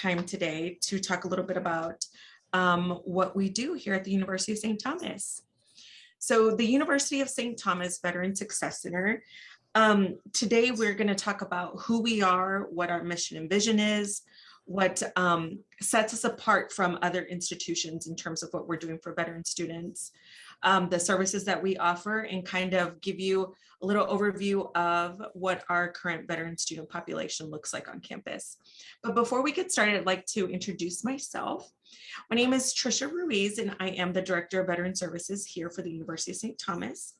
time today to talk a little bit about what we do here at the University of St. Thomas. So the University of St. Thomas Veteran Success Center, today we're going to talk about who we are, what our mission and vision is, what sets us apart from other institutions in terms of what we're doing for veteran students, the services that we offer, and kind of give you a little overview of what our current veteran student population looks like on campus. But before we get started, I'd like to introduce myself. My name is Trisha Ruiz, and I am the Director of Veteran Services here for the University of St. Thomas.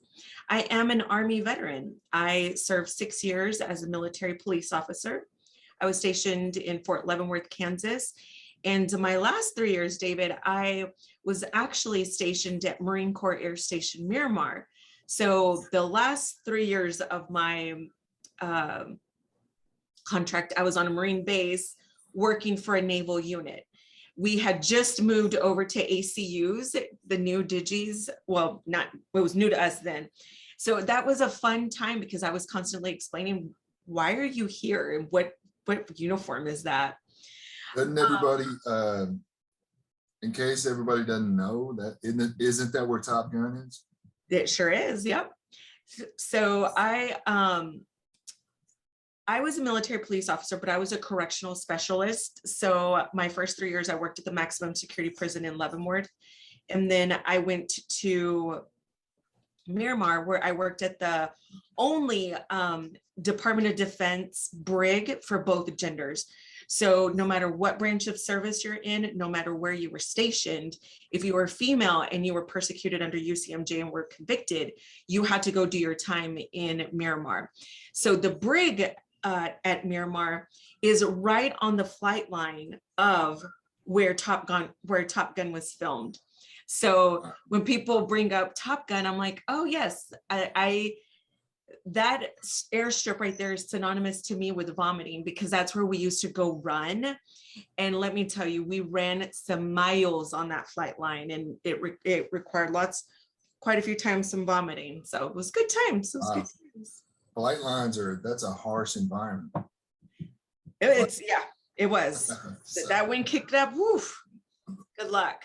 I am an Army veteran. I served 6 years as a military police officer. I was stationed in Fort Leavenworth, Kansas. And my last 3 years, David, I was actually stationed at Marine Corps Air Station Miramar. So the last 3 years of my contract, I was on a Marine base working for a naval unit. We had just moved over to ACUs, the new Digis. Well, it was new to us then. So that was a fun time because I was constantly explaining, why are you here? And what uniform is that? Doesn't everybody, in case everybody doesn't know, that isn't that where Top Gun is? It sure is, yep. So I was a military police officer, but I was a correctional specialist. So my first 3 years, I worked at the maximum security prison in Leavenworth. And then I went to Miramar, where I worked at the only Department of Defense brig for both genders. So no matter what branch of service you're in, no matter where you were stationed, if you were female and you were persecuted under UCMJ and were convicted, you had to go do your time in Miramar. So the brig at Miramar is right on the flight line of where Top Gun was filmed. So when people bring up Top Gun, I'm like, oh yes, that airstrip right there is synonymous to me with vomiting, because that's where we used to go run. And let me tell you, we ran some miles on that flight line, and it required quite a few times some vomiting. So it was good times. Good times. Flight lines that's a harsh environment. It was. So, that wind kicked up, woof, good luck.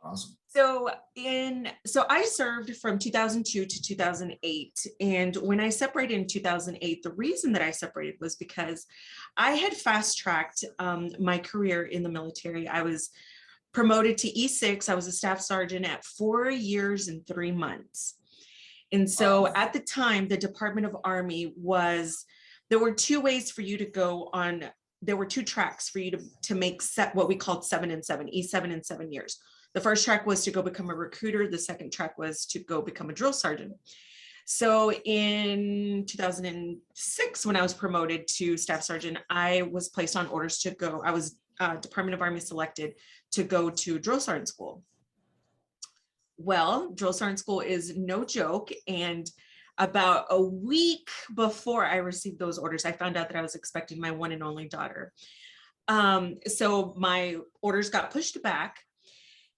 Awesome. So I served from 2002 to 2008. And when I separated in 2008, the reason that I separated was because I had fast-tracked my career in the military. I was promoted to E6. I was a staff sergeant at 4 years and 3 months. And so at the time, the Department of Army there were two ways for you to go on. There were two tracks for you to make what we called 7 and 7, E7 in 7 years. The first track was to go become a recruiter. The second track was to go become a drill sergeant. So in 2006, when I was promoted to staff sergeant, I was placed on orders to go. I was Department of Army selected to go to drill sergeant school. Well, drill sergeant school is no joke. And about a week before I received those orders, I found out that I was expecting my one and only daughter. So my orders got pushed back.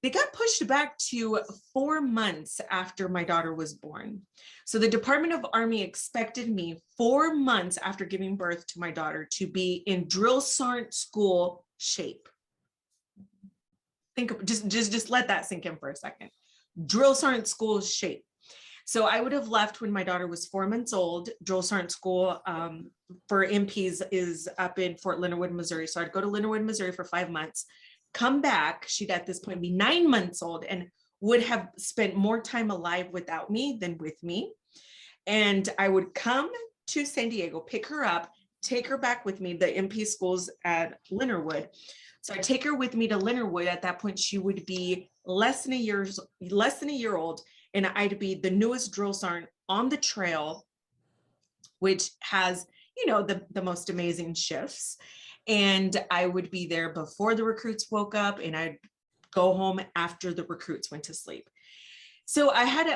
They got pushed back to 4 months after my daughter was born. So the Department of Army expected me 4 months after giving birth to my daughter to be in drill sergeant school shape. Just let that sink in for a second. Drill sergeant school shape. So I would have left when my daughter was 4 months old. Drill sergeant school for MPs is up in Fort Leonard Wood, Missouri. So I'd go to Leonard Wood, Missouri for 5 months. Come back, she'd at this point be 9 months old and would have spent more time alive without me than with me. And I would come to San Diego, pick her up, take her back with me, the MP schools at Leonard Wood. So I take her with me to Leonard Wood. At that point, she would be less than a year old, and I'd be the newest drill sergeant on the trail, which has, the most amazing shifts. And I would be there before the recruits woke up, and I'd go home after the recruits went to sleep. So I had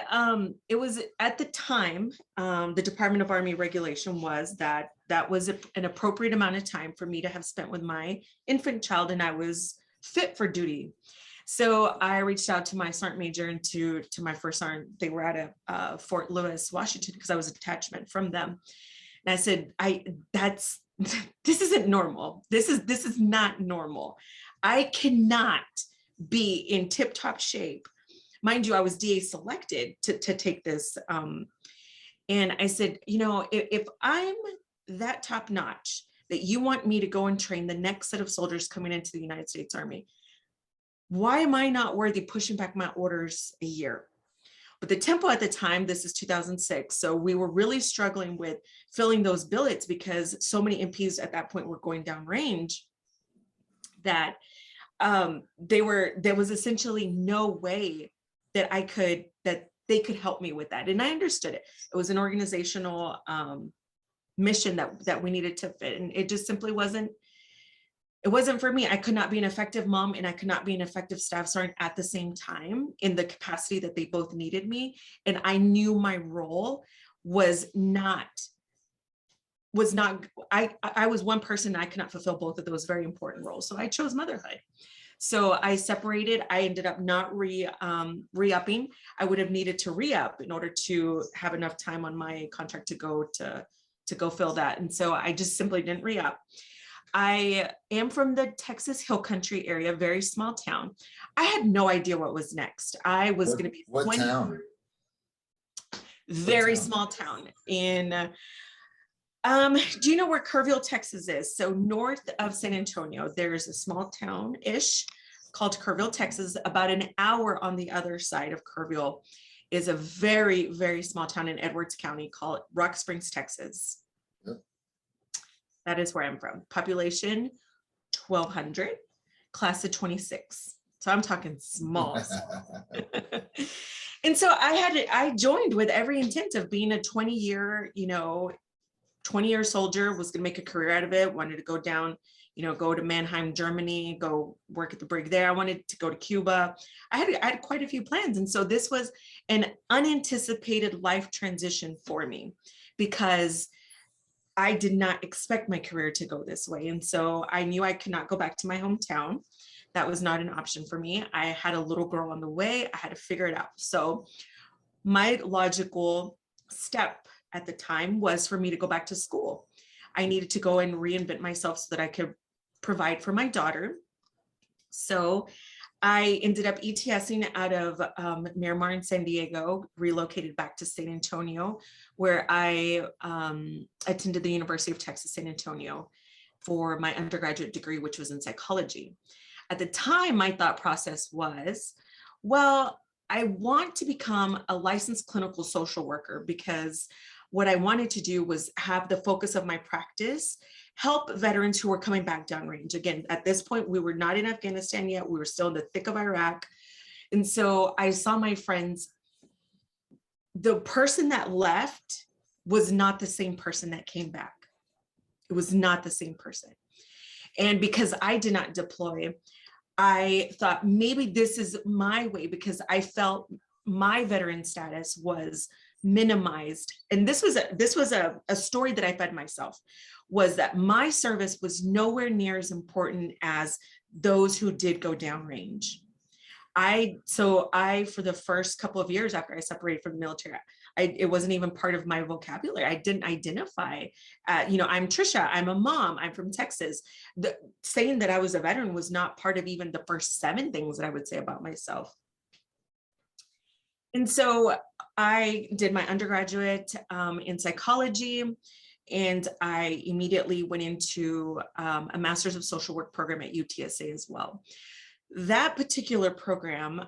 it was at the time, the Department of Army regulation was that was an appropriate amount of time for me to have spent with my infant child, and I was fit for duty. So I reached out to my sergeant major and to my first sergeant. They were at Fort Lewis, Washington, because I was a detachment from them. And I said, this isn't normal. This is not normal. I cannot be in tip-top shape. Mind you, I was DA selected to take this. And I said, you know, if I'm that top notch, that you want me to go and train the next set of soldiers coming into the United States Army, why am I not worthy pushing back my orders a year? But the tempo at the time, this is 2006, so we were really struggling with filling those billets because so many MPs at that point were going down range that there was essentially no way that they could help me with that. And I understood it. It was an organizational mission that we needed to fit. And it just simply wasn't for me. I could not be an effective mom and I could not be an effective staff sergeant at the same time in the capacity that they both needed me. And I knew my role was not, I was one person, I could not fulfill both of those very important roles. So I chose motherhood. So I separated. I ended up not re-upping. I would have needed to re-up in order to have enough time on my contract to go fill that. And so I just simply didn't re-up. I am from the Texas Hill Country area, very small town. I had no idea what was next. I was going to be what town? Very small town in, do you know where Kerrville, Texas is? So north of San Antonio, there's a small town-ish called Kerrville, Texas. About an hour on the other side of Kerrville is a very, very small town in Edwards County called Rock Springs, Texas. Yep. That is where I'm from. Population 1,200, class of 26. So I'm talking small. And so I joined with every intent of being a 20-year soldier, was going to make a career out of it, wanted to go down, go to Mannheim, Germany, go work at the brig there. I wanted to go to Cuba. I had quite a few plans. And so this was an unanticipated life transition for me because I did not expect my career to go this way. And so I knew I could not go back to my hometown. That was not an option for me. I had a little girl on the way. I had to figure it out. So my logical step at the time was for me to go back to school. I needed to go and reinvent myself so that I could provide for my daughter. So I ended up ETSing out of Miramar in San Diego, relocated back to San Antonio, where I attended the University of Texas, San Antonio for my undergraduate degree, which was in psychology. At the time, my thought process was, well, I want to become a licensed clinical social worker because what I wanted to do was have the focus of my practice help veterans who were coming back downrange. Again, at this point, we were not in Afghanistan yet. We were still in the thick of Iraq. And so I saw my friends, the person that left was not the same person that came back. It was not the same person. And because I did not deploy, I thought maybe this is my way because I felt my veteran status was minimized. And this was a story that I fed myself, was that my service was nowhere near as important as those who did go downrange. So for the first couple of years after I separated from the military, it wasn't even part of my vocabulary. I didn't identify, I'm Trisha, I'm a mom, I'm from Texas. Saying that I was a veteran was not part of even the first 7 things that I would say about myself. And so I did my undergraduate in psychology, and I immediately went into a master's of social work program at UTSA as well. That particular program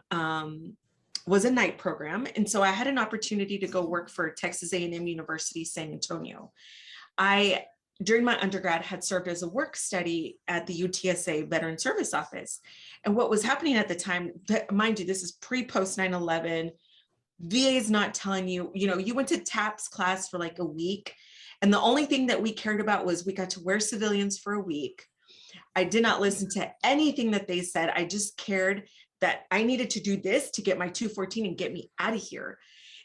was a night program. And so I had an opportunity to go work for Texas A&M University, San Antonio. During my undergrad, had served as a work study at the UTSA Veteran Service Office. And what was happening at the time, mind you, this is pre-post 9/11, VA is not telling you, you went to TAPS class for like a week. And the only thing that we cared about was we got to wear civilians for a week. I did not listen to anything that they said. I just cared that I needed to do this to get my 214 and get me out of here.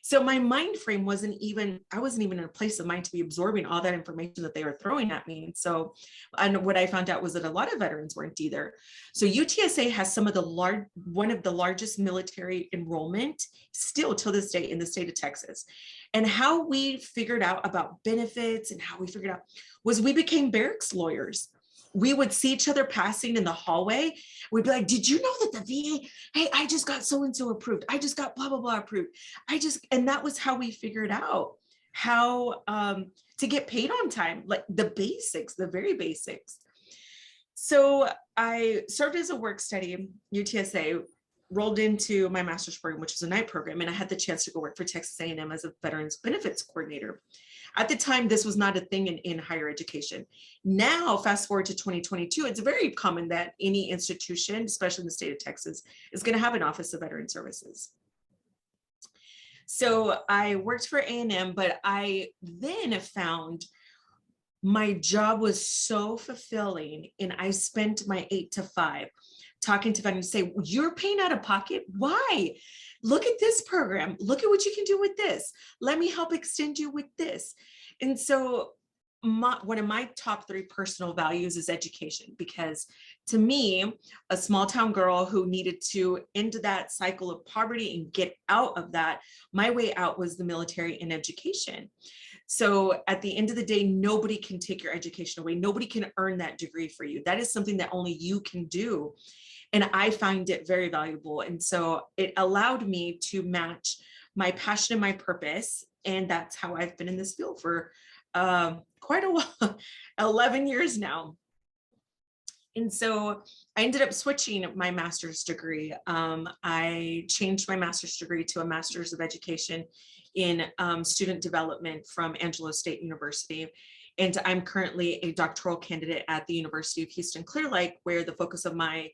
So my mind frame I wasn't even in a place of mind to be absorbing all that information that they were throwing at me. And so, and what I found out was that a lot of veterans weren't either. So UTSA has one of the largest military enrollment still till this day in the state of Texas. And how we figured out about benefits and how we figured out was we became barracks lawyers. We would see each other passing in the hallway. We'd be like, did you know that the VA, hey, I just got so-and-so approved. I just got blah, blah, blah approved. And that was how we figured out how to get paid on time, like the basics, the very basics. So I served as a work study, UTSA, rolled into my master's program, which was a night program, and I had the chance to go work for Texas A&M as a veterans benefits coordinator. At the time, this was not a thing in higher education. Now, fast forward to 2022, it's very common that any institution, especially in the state of Texas, is going to have an Office of Veteran Services. So I worked for A&M, but I then found my job was so fulfilling, and I spent my 8 to 5 talking to veterans, say, you're paying out of pocket? Why? Look at this program. Look at what you can do with this. Let me help extend you with this. And so one of my top 3 personal values is education, because to me, a small town girl who needed to end that cycle of poverty and get out of that, my way out was the military and education. So at the end of the day, nobody can take your education away. Nobody can earn that degree for you. That is something that only you can do. And I find it very valuable. And so it allowed me to match my passion and my purpose. And that's how I've been in this field for quite a while, 11 years now. And so I ended up switching my master's degree. I changed my master's degree to a master's of education in student development from Angelo State University. And I'm currently a doctoral candidate at the University of Houston Clear Lake, where the focus of my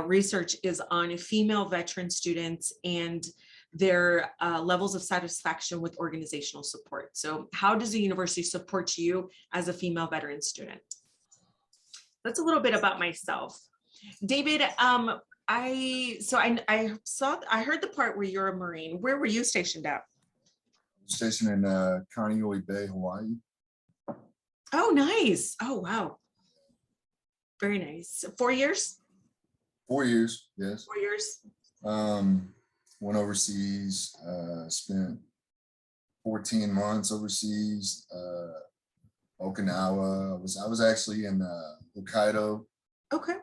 research is on female veteran students and their levels of satisfaction with organizational support. So how does the university support you as a female veteran student? That's a little bit about myself. David, I heard the part where you're a Marine. Where were you stationed at? Stationed in Kaneohe Bay, Hawaii. Oh, nice. Oh, wow. Very nice. 4 years? 4 years, yes. 4 years. Went overseas, spent 14 months overseas, Okinawa. I was actually in Hokkaido. Okay.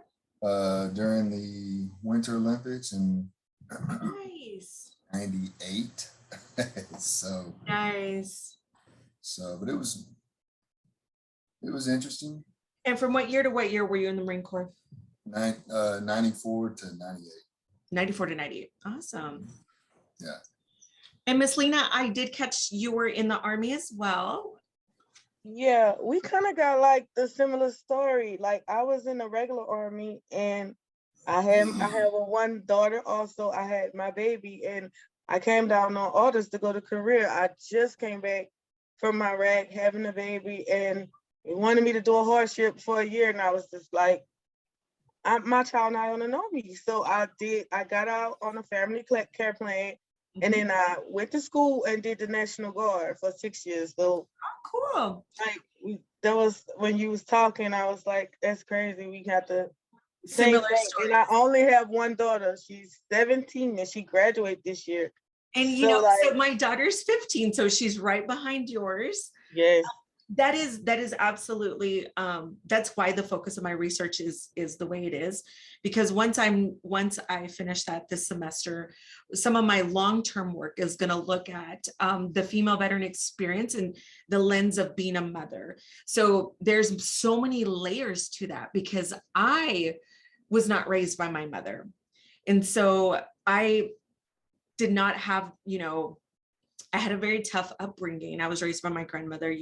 During the Winter Olympics in Nice. 98. So Nice. So, but it was interesting. And from what year to what year were you in the Marine Corps? 94 to 98. 94 to 98. Awesome. Yeah. And Miss Lena, I did catch you were in the Army as well. Yeah, we kind of got like the similar story. Like I was in the regular Army, and I have one daughter also. I had my baby, and I came down on orders to go to career. I just came back from Iraq having a baby, and they wanted me to do a hardship for a year, and I was just like, my child not gonna know me. So I got out on a family care plan, and then I went to school and did the National Guard for 6 years. So cool. Like that was when you was talking, I was like, that's crazy. We got the Similar same stories. thing. And I only have one daughter. She's 17 and she graduated this year. And you know, so my daughter's 15, so she's right behind yours. Yes. That is absolutely that's why the focus of my research is the way it is, because once I finish that this semester, some of my long-term work is going to look at the female veteran experience and the lens of being a mother. So there's so many layers to that, because I was not raised by my mother, and so I did not have, I had a very tough upbringing. I was raised by my grandmother,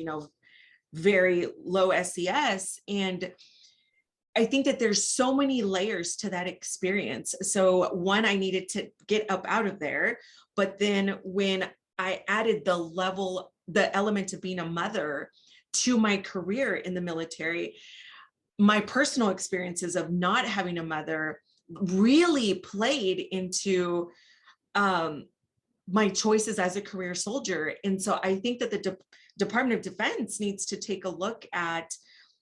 very low SES. And I think that there's so many layers to that experience. So one, I needed to get up out of there. But then when I added the element of being a mother to my career in the military, my personal experiences of not having a mother really played into my choices as a career soldier. And so I think that the Department of Defense needs to take a look at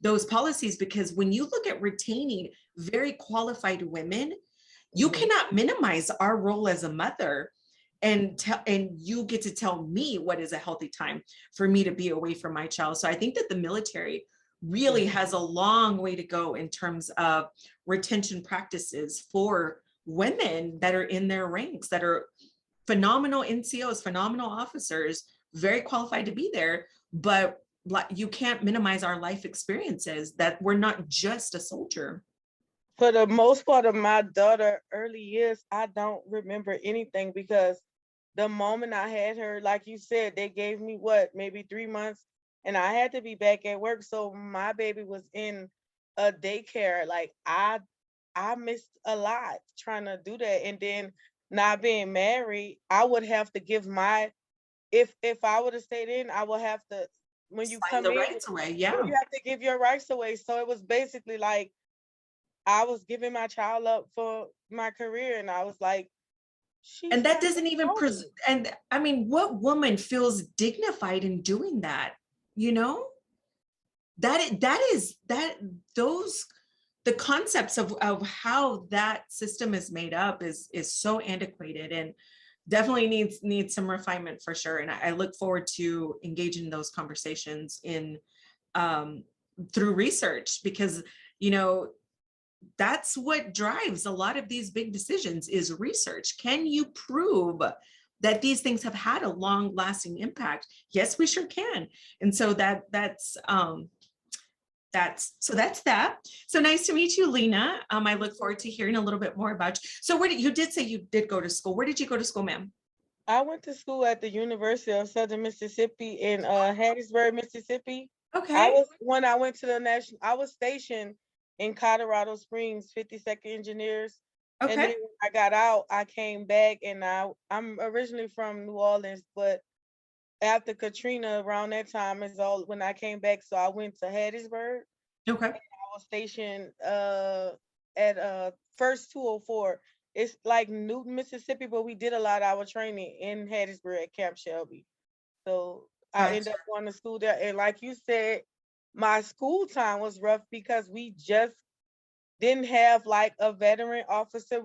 those policies, because when you look at retaining very qualified women, you cannot minimize our role as a mother and you get to tell me what is a healthy time for me to be away from my child. So I think that the military really has a long way to go in terms of retention practices for women that are in their ranks, that are phenomenal NCOs, phenomenal officers, very qualified to be there, but you can't minimize our life experiences, that we're not just a soldier. For the most part of my daughter early years, I don't remember anything, because the moment I had her, like you said, they gave me maybe 3 months, and I had to be back at work. So my baby was in a daycare. Like I missed a lot trying to do that. And then not being married, I would have to give if I would have stayed in, I would have to, when you Sign come the in, rights away. Yeah. you have to give your rights away. So it was basically like I was giving my child up for my career, and I was like, and that doesn't even and I mean, what woman feels dignified in doing that? You know, those the concepts of how that system is made up is so antiquated, and definitely needs some refinement for sure. And I look forward to engaging in those conversations in through research, because you know, that's what drives a lot of these big decisions is research. Can you prove that these things have had a long lasting impact? Yes, we sure can. And so that's that. So nice to meet you, Lena. I look forward to hearing a little bit more about you. So you did say you did go to school. Where did you go to school, ma'am? I went to school at the University of Southern Mississippi in Hattiesburg, Mississippi. Okay. When I went to I was stationed in Colorado Springs, 52nd Engineers. And Okay. then when I got out, I came back, and I'm originally from New Orleans, but after Katrina, around that time is all when I came back. So I went to Hattiesburg. Okay. I was stationed at First 204. It's like Newton, Mississippi, but we did a lot of our training in Hattiesburg at Camp Shelby. So I ended up going to school there. And like you said, my school time was rough because we just didn't have like a veteran officer.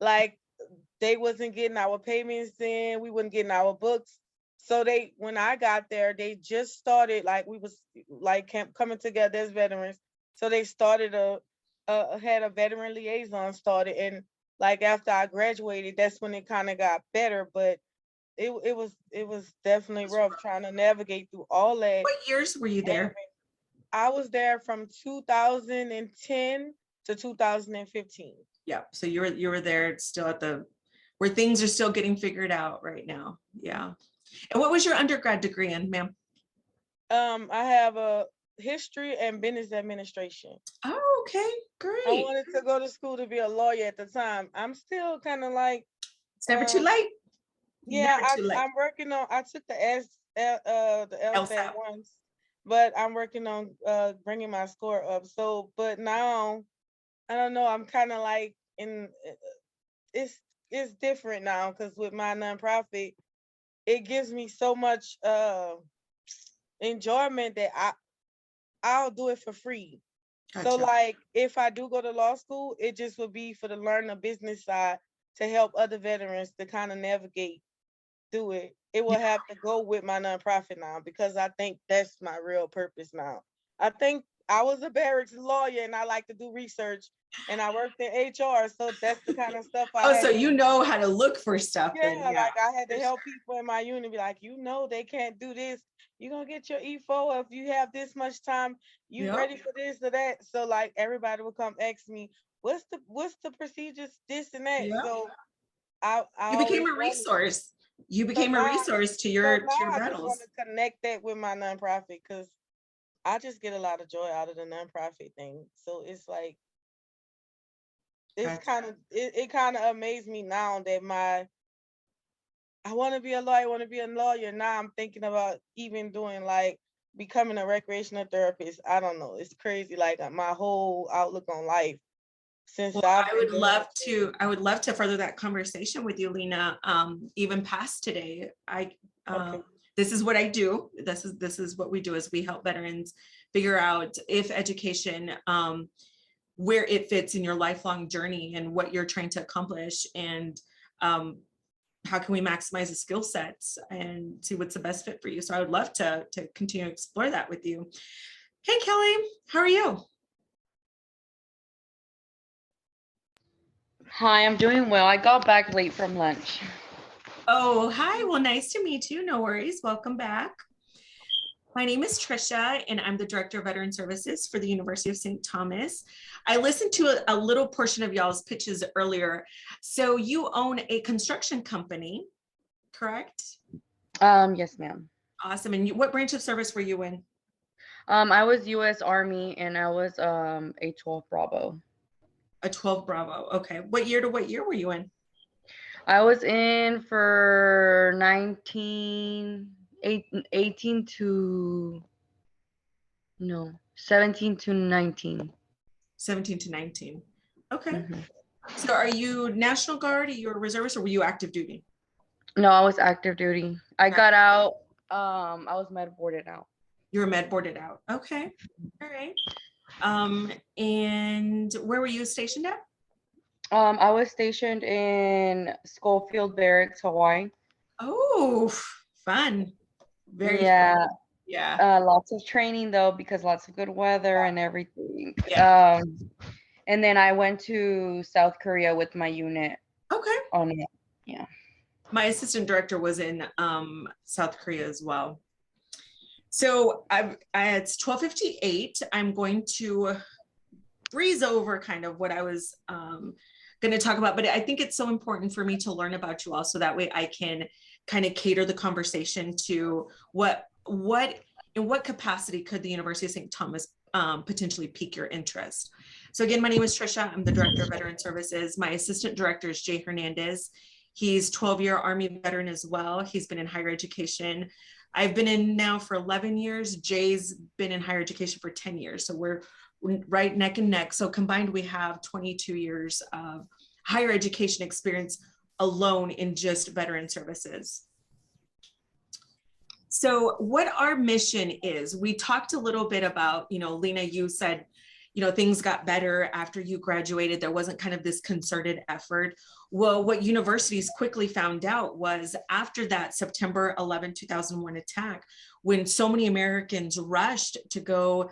They wasn't getting our payments in, we wasn't getting our books. So when I got there, they just started, like we was like coming together as veterans. So they started had a veteran liaison started, and like after I graduated, that's when it kind of got better. But it was definitely rough trying to navigate through all that. What years were you there? I was there from 2010 to 2015. Yeah. So you were there still at where things are still getting figured out right now. Yeah. And what was your undergrad degree in, ma'am? I have a history and business administration. Oh, okay, great. I wanted to go to school to be a lawyer at the time. I'm still kind of like, it's never too late. Yeah, I'm working on. I took the LSAT once, but I'm working on bringing my score up. So, but now, I don't know. I'm kind of like it's different now, because with my nonprofit, it gives me so much enjoyment that I'll do it for free. Gotcha. So like if I do go to law school, it just would be for the learn the business side to help other veterans to kind of navigate through it. It will have to go with my nonprofit now, because I think that's my real purpose now. I think I was a barracks lawyer and I like to do research, and I worked in HR, so that's the kind of stuff so you know how to look for stuff. Yeah, like I had to help people in my unit, be like, they can't do this. You're gonna get your E4 if you have this much time. You ready for this or that? So like everybody would come ask me, what's the procedures, this and that. Yep. So you became a resource. You became a resource to your battles. I just want to connect that with my nonprofit, because I just get a lot of joy out of the nonprofit thing. So it's like it kind of amazed me now that I want to be a lawyer. I want to be a lawyer. Now I'm thinking about even doing like becoming a recreational therapist. I don't know. It's crazy. Like my whole outlook on life since Well, I've I been would doing love it. to, I would love to further that conversation with you, Lena, even past today. Okay. This is what I do. This is what we do is we help veterans figure out if education, where it fits in your lifelong journey and what you're trying to accomplish, and how can we maximize the skill sets and see what's the best fit for you. So I would love to continue to explore that with you. Hey, Kelly, how are you? Hi, I'm doing well. I got back late from lunch. Oh, hi. Well, nice to meet you. No worries. Welcome back. My name is Trisha, and I'm the Director of Veteran Services for the University of St. Thomas. I listened to a little portion of y'all's pitches earlier. So you own a construction company, correct? Yes, ma'am. Awesome. And what branch of service were you in? I was U.S. Army and I was a 12 Bravo. A 12 Bravo. Okay. What year to what year were you in? I was in for 18 to, no, 17 to 19. 17 to 19. Okay. Mhm. So are you National Guard? Are you a reservist, or were you active duty? No, I was active duty. I got out, I was med boarded out. You were med boarded out. Okay. All right. And where were you stationed at? I was stationed in Schofield Barracks, Hawaii. Oh, fun. Very Yeah. fun. Yeah. Lots of training though, because lots of good weather and everything. Yeah. And then I went to South Korea with my unit Okay. on it. Yeah. My assistant director was in South Korea as well. So it's 12:58. I'm going to breeze over kind of what I was going to talk about, but I think it's so important for me to learn about you all, so that way I can kind of cater the conversation to in what capacity could the University of St. Thomas potentially pique your interest. So again, my name is Trisha. I'm the Director of Veteran Services. My assistant director is Jay Hernandez. He's 12-year Army veteran as well. He's been in higher education. I've been in now for 11 years. Jay's been in higher education for 10 years. So we're right neck and neck. So combined, we have 22 years of higher education experience alone in just veteran services. So what our mission is, we talked a little bit about, Lena, you said, things got better after you graduated. There wasn't kind of this concerted effort. Well, what universities quickly found out was after that September 11, 2001 attack, when so many Americans rushed to go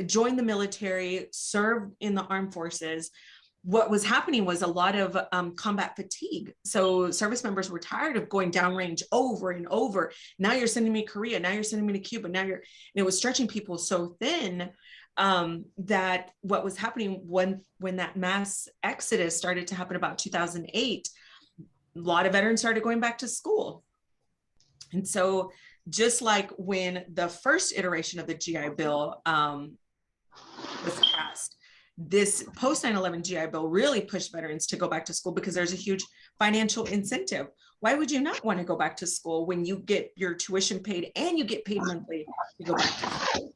join the military, serve in the armed forces, what was happening was a lot of combat fatigue. So service members were tired of going downrange over and over. Now you're sending me to Korea. Now you're sending me to Cuba. And it was stretching people so thin that what was happening when that mass exodus started to happen about 2008, a lot of veterans started going back to school. And so just like when the first iteration of the GI Bill was passed, this post 9/11 GI Bill really pushed veterans to go back to school because there's a huge financial incentive. Why would you not want to go back to school when you get your tuition paid and you get paid monthly to go back to school?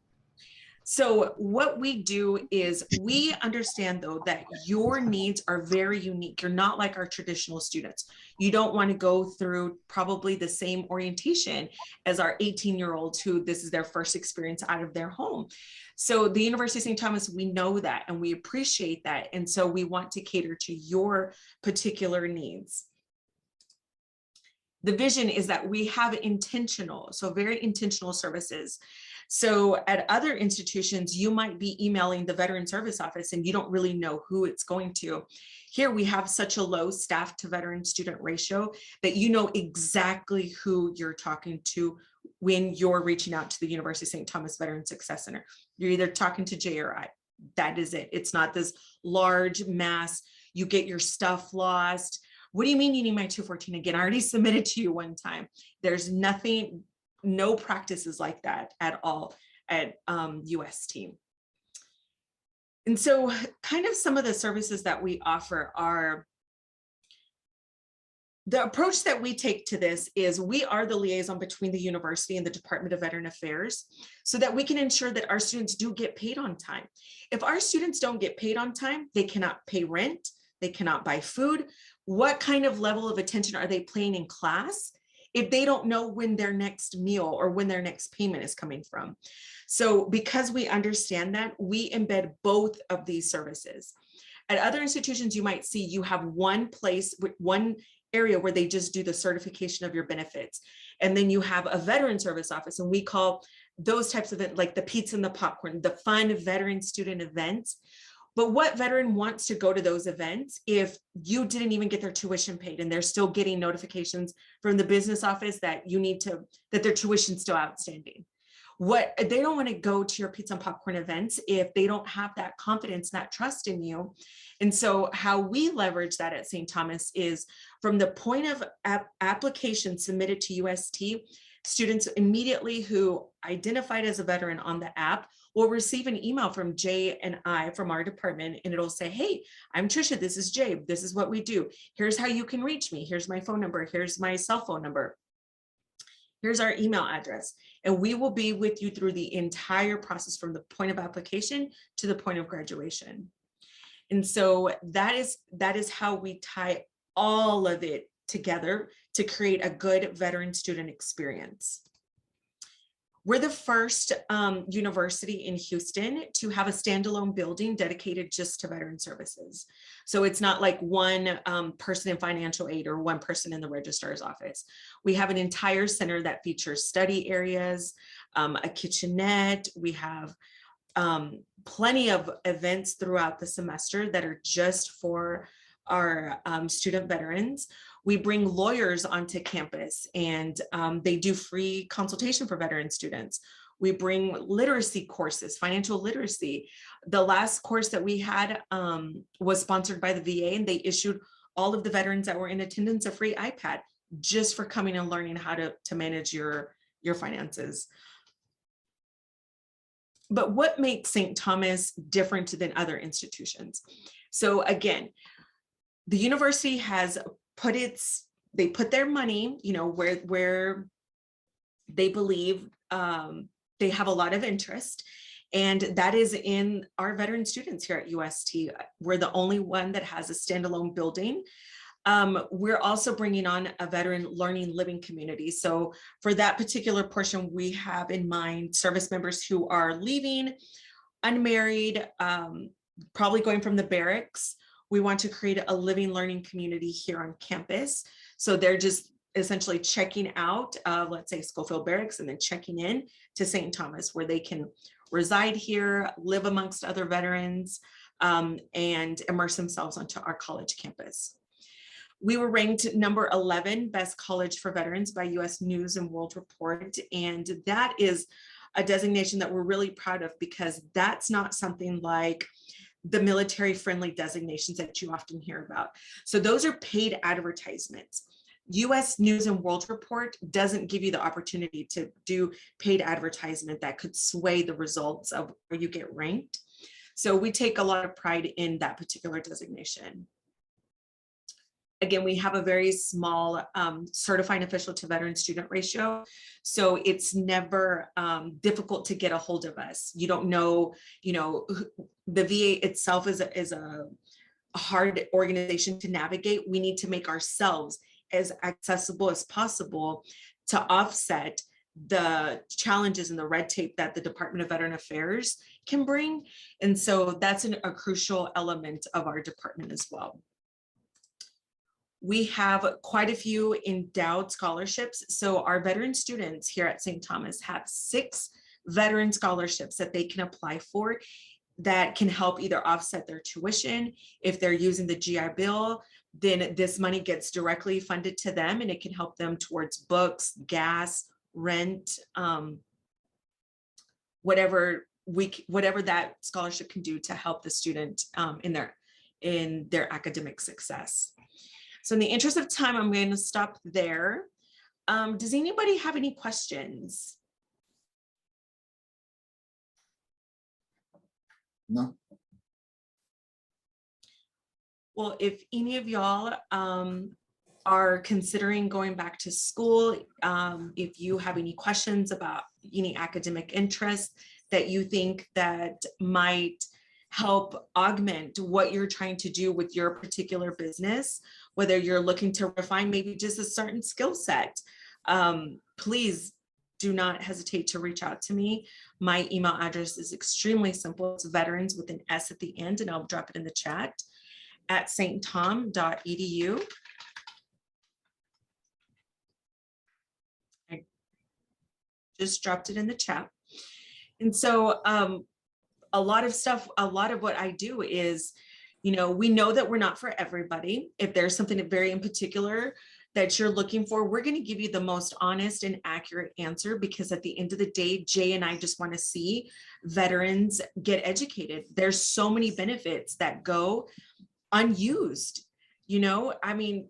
So what we do is we understand, though, that your needs are very unique. You're not like our traditional students. You don't want to go through probably the same orientation as our 18-year-olds who this is their first experience out of their home. So the University of St. Thomas, we know that and we appreciate that. And so we want to cater to your particular needs. The vision is that we have very intentional services. So at other institutions, you might be emailing the Veteran Service Office and you don't really know who it's going to. Here we have such a low staff to veteran student ratio that you know exactly who you're talking to when you're reaching out to the University of St. Thomas Veteran Success Center. You're either talking to Jay or I. That is it. It's not this large mass, you get your stuff lost. What do you mean you need my 214 again? I already submitted to you one time. There's no practices like that at all at UST. And so kind of some of the services that we offer are The approach that we take to this is we are the liaison between the university and the Department of Veteran Affairs so that we can ensure that our students do get paid on time. If our students don't get paid on time, they cannot pay rent, they cannot buy food. What kind of level of attention are they paying in class if they don't know when their next meal or when their next payment is coming from? So because we understand that, we embed both of these services. At other institutions, you might see you have one place with one area where they just do the certification of your benefits. And then you have a veteran service office, and we call those types of events like the pizza and the popcorn, the fun veteran student events. But what veteran wants to go to those events if you didn't even get their tuition paid and they're still getting notifications from the business office that that their tuition's still outstanding? They don't want to go to your pizza and popcorn events if they don't have that confidence, that trust in you. And so how we leverage that at St. Thomas is from the point of application submitted to UST, students immediately who identified as a veteran on the app will receive an email from Jay and I from our department, and it'll say, hey, I'm Trisha, this is Jay, this is what we do. Here's how you can reach me. Here's my phone number. Here's my cell phone number. Here's our email address. And we will be with you through the entire process from the point of application to the point of graduation. And so that is how we tie all of it together to create a good veteran student experience. We're the first university in Houston to have a standalone building dedicated just to veteran services. So it's not like one person in financial aid or one person in the registrar's office. We have an entire center that features study areas, a kitchenette. We have plenty of events throughout the semester that are just for our student veterans. We bring lawyers onto campus, and they do free consultation for veteran students. We bring literacy courses, financial literacy. The last course that we had was sponsored by the VA, and they issued all of the veterans that were in attendance a free iPad just for coming and learning how to manage your finances. But what makes St. Thomas different than other institutions? So again, the university has they put their money, where they believe they have a lot of interest, and that is in our veteran students here at UST. We're the only one that has a standalone building. We're also bringing on a veteran learning living community. So for that particular portion, we have in mind service members who are leaving, unmarried, probably going from the barracks. We want to create a living learning community here on campus. So they're just essentially checking out of, let's say, Schofield Barracks, and then checking in to St. Thomas, where they can reside here, live amongst other veterans, and immerse themselves onto our college campus. We were ranked number 11 best college for veterans by US News and World Report. And that is a designation that we're really proud of, because that's not something like the military friendly designations that you often hear about. So those are paid advertisements. US News and World Report doesn't give you the opportunity to do paid advertisement that could sway the results of where you get ranked. So we take a lot of pride in that particular designation. Again, we have a very small certifying official to veteran student ratio. So it's never difficult to get a hold of us. You don't know, the VA itself is a hard organization to navigate. We need to make ourselves as accessible as possible to offset the challenges and the red tape that the Department of Veteran Affairs can bring. And so that's a crucial element of our department as well. We have quite a few endowed scholarships. So our veteran students here at St. Thomas have 6 veteran scholarships that they can apply for that can help either offset their tuition. If they're using the GI Bill, then this money gets directly funded to them, and it can help them towards books, gas, rent, whatever that scholarship can do to help the student in their academic success. So in the interest of time, I'm going to stop there. Does anybody have any questions? No. Well, if any of y'all are considering going back to school, if you have any questions about any academic interests that you think that might help augment what you're trying to do with your particular business, whether you're looking to refine maybe just a certain skill set, please do not hesitate to reach out to me. My email address is extremely simple. It's veterans with an S at the end, and I'll drop it in the chat at sttom.edu. I just dropped it in the chat. And so a lot of what I do is, we know that we're not for everybody. If there's something very in particular that you're looking for, we're going to give you the most honest and accurate answer, because at the end of the day, Jay and I just want to see veterans get educated. There's so many benefits that go unused. I mean,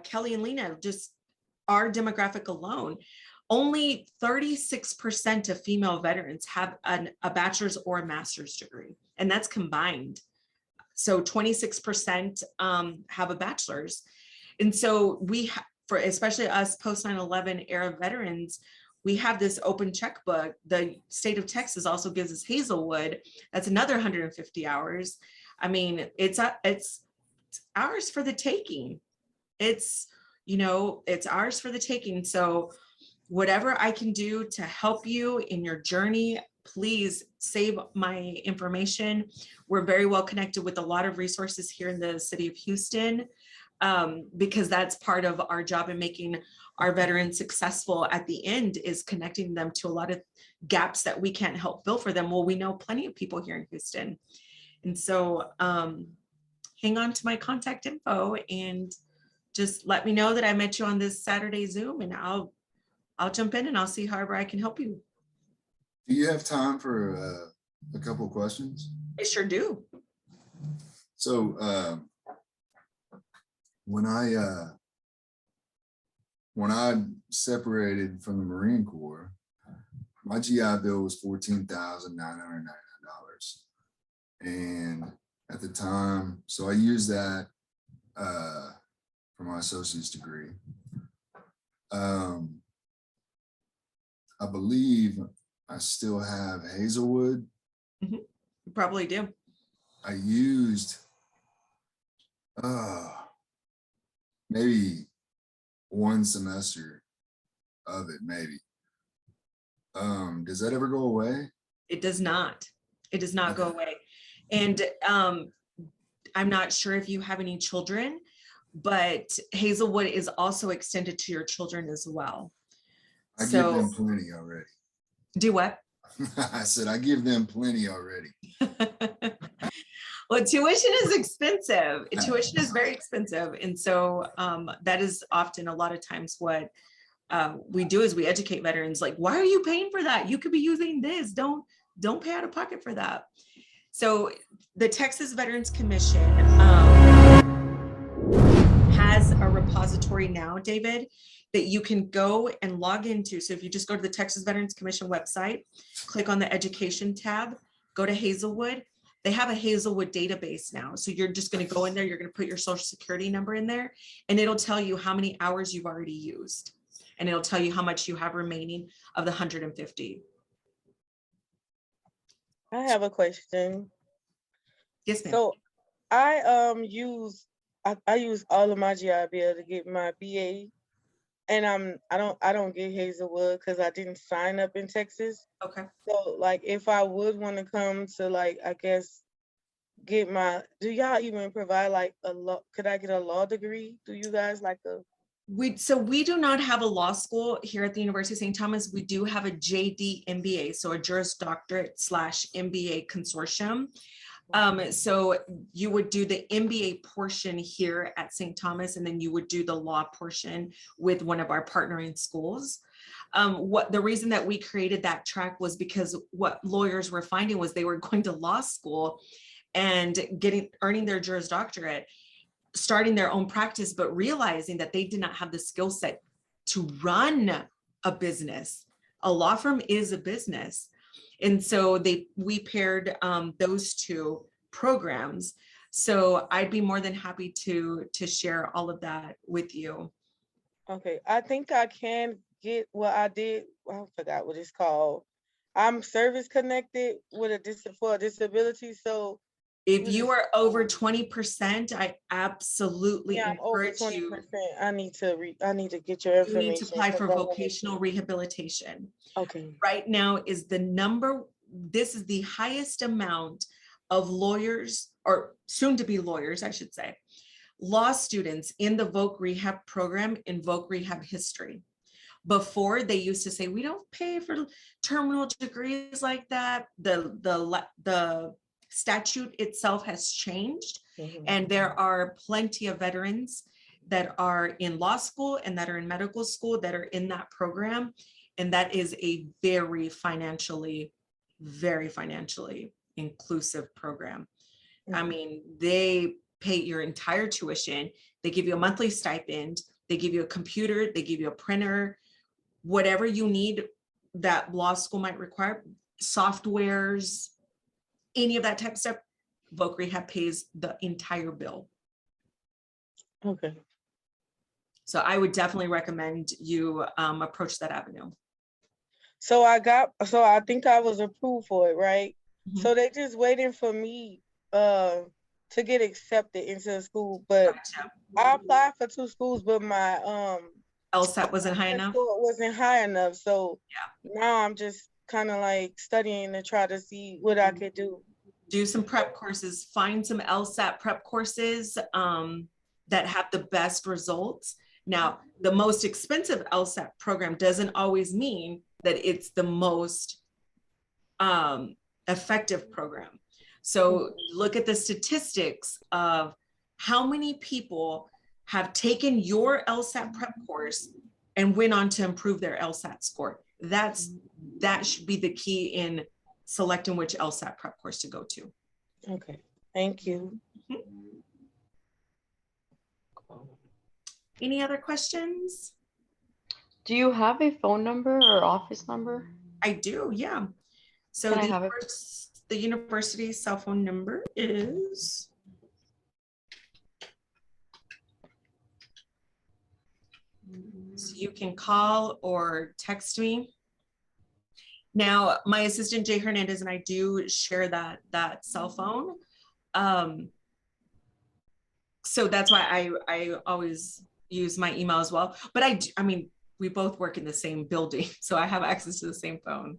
Kelly and Lena, just our demographic alone, only 36% of female veterans have a bachelor's or a master's degree, and that's combined. So 26% have a bachelor's. And so for especially us post 9/11 era veterans, we have this open checkbook. The state of Texas also gives us Hazelwood. That's another 150 hours. I mean, it's ours for the taking. It's ours for the taking. So whatever I can do to help you in your journey, please save my information. We're very well connected with a lot of resources here in the city of Houston, because that's part of our job in making our veterans successful at the end, is connecting them to a lot of gaps that we can't help fill for them. Well, we know plenty of people here in Houston. And so hang on to my contact info and just let me know that I met you on this Saturday Zoom, and I'll jump in and I'll see however I can help you. Do you have time for a couple of questions? I sure do. So when I separated from the Marine Corps, my GI Bill was $14,999. And at the time, so I used that for my associate's degree. I believe I still have Hazelwood. Mm-hmm. You probably do. I used maybe one semester of it, maybe. Does that ever go away? It does not. It does not go away. And I'm not sure if you have any children, but Hazelwood is also extended to your children as well. I give them plenty already. Do what? I said, I give them plenty already. Well, tuition is expensive. Tuition is very expensive. And so that is often a lot of times what we do is we educate veterans, like, why are you paying for that? You could be using this. Don't pay out of pocket for that. So the Texas Veterans Commission has a repository now, David, that you can go and log into. So if you just go to the Texas Veterans Commission website, click on the education tab, go to Hazelwood. They have a Hazelwood database now. So you're just going to go in there, you're going to put your social security number in there, and it'll tell you how many hours you've already used. And it'll tell you how much you have remaining of the 150. I have a question. Yes, ma'am. So I use all of my GI Bill to get my BA, and I don't get Hazelwood because I didn't sign up in Texas. Okay. So like if I would want to come to, like, I guess get my, do y'all even provide like a law? Could I get a law degree? Do you guys like a? So we do not have a law school here at the University of St. Thomas. We do have a JD MBA, so a Juris Doctorate / MBA consortium. So you would do the MBA portion here at St. Thomas, and then you would do the law portion with one of our partnering schools. What the reason that we created that track was because what lawyers were finding was they were going to law school and earning their Juris Doctorate, starting their own practice, but realizing that they did not have the skill set to run a business. A law firm is a business. And so we paired those two programs So I'd be more than happy to share all of that with you. Okay, I think I can get what I did. I forgot what it's called. I'm service connected with for a disability. So If you you just are over 20%, I absolutely yeah, I'm over encourage you. 20%. I need to get your You need to information apply because for I want vocational rehabilitation. to. Okay. Right now is this is the highest amount of lawyers, or soon to be lawyers, I should say, law students in the voc rehab program in voc rehab history. Before, they used to say, we don't pay for terminal degrees like that. The statute itself has changed, and there are plenty of veterans that are in law school and that are in medical school that are in that program. And that is a very financially inclusive program. I mean, they pay your entire tuition. They give you a monthly stipend. They give you a computer. They give you a printer, whatever you need that law school might require, softwares, any of that type of stuff. Voc Rehab pays the entire bill. Okay. So I would definitely recommend you approach that avenue. So I think I was approved for it, right? Mhm. So they just waiting for me to get accepted into the school. But Gotcha. I applied for 2 schools, but my LSAT wasn't high enough. score wasn't high enough. So Yeah. now I'm just kind of like studying to try to see what I could do. Do some prep courses, find some LSAT prep courses that have the best results. Now, the most expensive LSAT program doesn't always mean that it's the most effective program. So look at the statistics of how many people have taken your LSAT prep course and went on to improve their LSAT score. That should be the key in selecting which LSAT prep course to go to. Okay, thank you. Any other questions? Do you have a phone number or office number? I do, yeah. So Can I have it? the university cell phone number is so you can call or text me. Now, my assistant Jay Hernandez and I do share that cell phone. So that's why I always use my email as well. But I mean, we both work in the same building, so I have access to the same phone.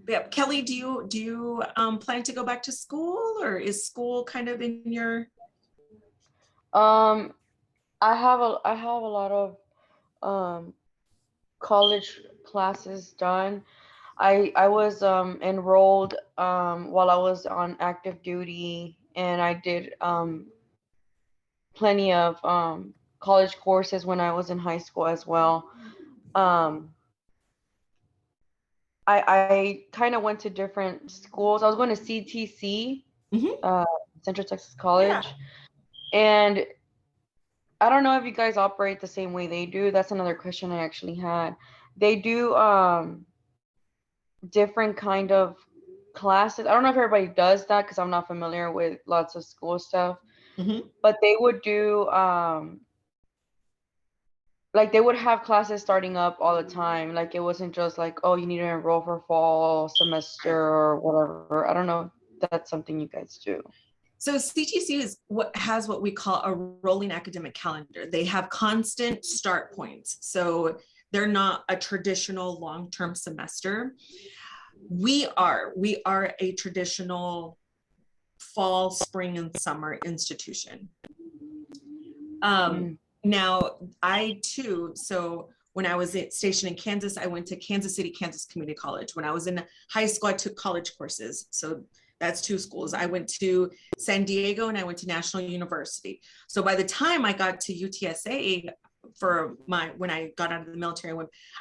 Yeah, Kelly, do you plan to go back to school, or is school kind of in your? I have a lot of college classes done. I was enrolled while I was on active duty, and I did plenty of college courses when I was in high school as well. I kind of went to different schools. I was going to CTC, Central Texas College, and I don't know if you guys operate the same way they do. That's another question I actually had. They do different kind of classes. I don't know if everybody does that because I'm not familiar with lots of school stuff. But they would do like they would have classes starting up all the time. Like it wasn't just like, oh, you need to enroll for fall semester or whatever. I don't know if that's something you guys do. So CTC is has what we call a rolling academic calendar. They have constant start points. So they're not a traditional long-term semester. We are a traditional fall, spring, and summer institution. Now, I too, so when I was stationed in Kansas, I went to Kansas City, Kansas Community College. When I was in high school, I took college courses. So that's 2 schools. I went to San Diego and I went to National University. So by the time I got to UTSA when I got out of the military,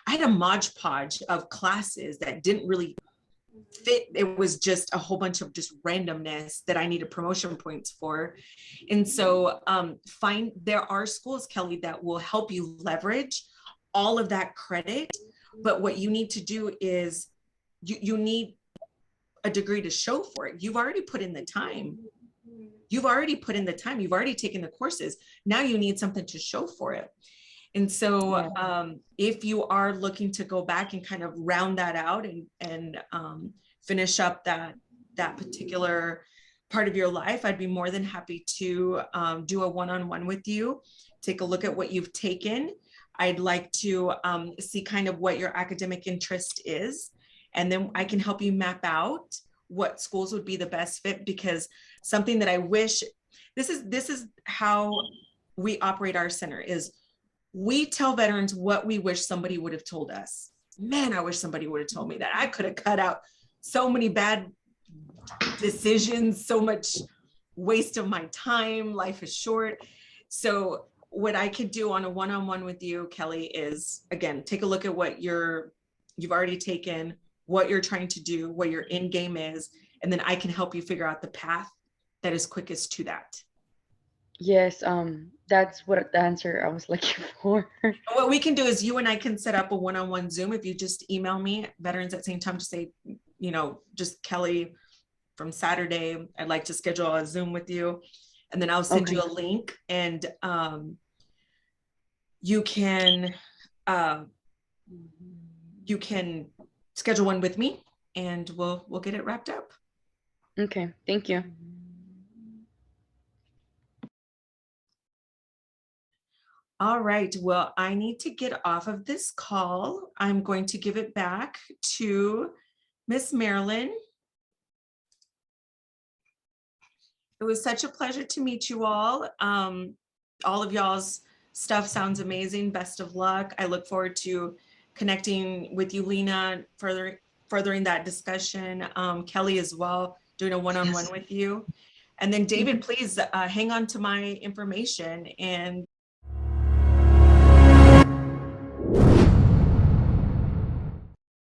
I had a modge podge of classes that didn't really fit. It was just a whole bunch of just randomness that I needed promotion points for. And so there are schools, Kelly, that will help you leverage all of that credit. But what you need to do is you need a degree to show for it. You've already put in the time. You've already put in the time. You've already taken the courses. Now you need something to show for it. And so if you are looking to go back and kind of round that out and finish up that particular part of your life, I'd be more than happy to do a one-on-one with you, take a look at what you've taken. I'd like to see kind of what your academic interest is, and then I can help you map out what schools would be the best fit, because something that I wish, this is how we operate our center, is we tell veterans what we wish somebody would have told us. Man, I wish somebody would have told me that. I could have cut out so many bad decisions, so much waste of my time. Life is short. So what I could do on a one-on-one with you, Kelly, is, again, take a look at what you've already taken, what you're trying to do, what your end game is, and then I can help you figure out the path that is quickest to that. Yes, that's what the answer I was looking for. What we can do is you and I can set up a one-on-one Zoom. If you just email me, veterans at St. Tom, to say, just Kelly, from Saturday, I'd like to schedule a Zoom with you. And then I'll send you a link, and you can schedule one with me, and we'll get it wrapped up. Okay, thank you. All right, well, I need to get off of this call. I'm going to give it back to Miss Marilyn. It was such a pleasure to meet you all. All of y'all's stuff sounds amazing. Best of luck. I look forward to connecting with you, Lena, furthering that discussion. Kelly as well, doing a one-on-one with you. And then David, please hang on to my information, and